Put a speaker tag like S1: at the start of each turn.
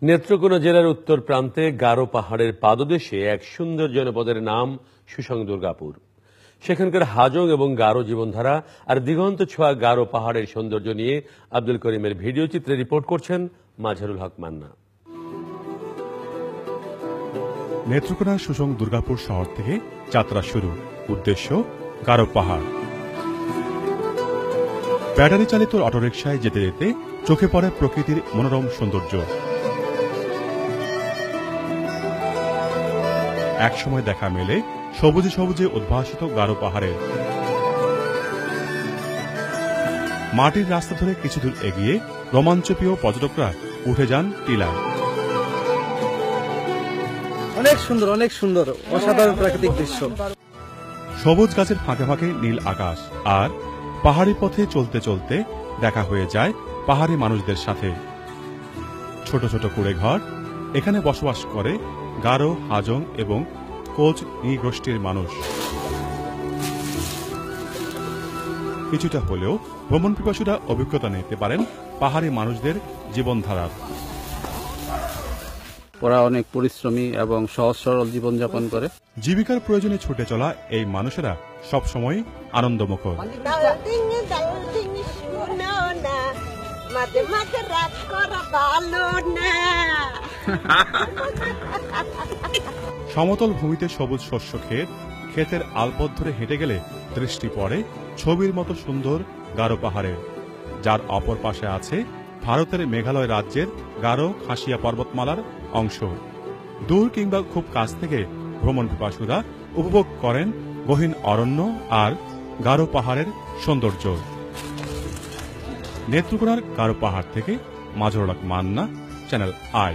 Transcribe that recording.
S1: নেত্রকোনা জেলার উত্তর প্রান্তে গারো পাহাড়ের পাদদেশে এক সুন্দর জনপদের নাম সুসং দুর্গাপুর। সেখানকার হাজং এবং গারো জীবনধারা আর দিগন্ত ছোঁয়া গারো পাহাড়ের সৌন্দর্য নিয়ে আব্দুল করিমের ভিডিও চিত্রে রিপোর্ট করছেন মাজহারুল হক মান্না।
S2: নেত্রকোনার সুসং দুর্গাপুর শহর থেকে যাত্রা শুরু, উদ্দেশ্য গারো পাহাড়। ব্যাটারি চালিত অটোরিকশায় যেতে যেতে চোখে পড়ে প্রকৃতির মনোরম সৌন্দর্য। একসময় দেখা মেলে সবুজে সবুজে উদ্ভাসিত গারো পাহাড়ের। মাটির রাস্তা ধরে কিছু দূর এগিয়ে রোমাঞ্চপ্রিয় পর্যটকরা উঠে যান টিলায়।
S3: অনেক সুন্দর অসাধারণ প্রাকৃতিক দৃশ্য।
S2: সবুজ গাছের ফাঁকে ফাঁকে নীল আকাশ, আর পাহাড়ি পথে চলতে চলতে দেখা হয়ে যায় পাহাড়ি মানুষদের সাথে। ছোট ছোট কুড়ে ঘর, এখানে বসবাস করে গারো, হাজং এবং কোচ নৃগোষ্ঠীর মানুষ। কিছুটা হলেও ভ্রমণ পিপাসুরা অভিজ্ঞতা নিতে পারেন পাহাড়ি মানুষদের জীবনধারার।
S3: ওরা অনেক পরিশ্রমী এবং সহজ সরল জীবনযাপন করে।
S2: জীবিকার প্রয়োজনে ছুটে চলা এই মানুষেরা সবসময় আনন্দমুখর। সমতল ভূমিতে সবুজ শস্য ক্ষেত, ক্ষেতের আলপথ ধরে হেঁটে গেলে দৃষ্টি পড়ে ছবির মতো সুন্দর গারো পাহাড়ের, যার অপর পাশে আছে ভারতের মেঘালয় রাজ্যের গারো খাসিয়া পর্বতমালার অংশ। দূর কিংবা খুব কাছ থেকে ভ্রমণ পিপাসুরা উপভোগ করেন গহীন অরণ্য আর গারো পাহাড়ের সৌন্দর্য। নেত্রকোনার গারো পাহাড় থেকে মাজহারুল হক মান্না, চ্যানেল আই।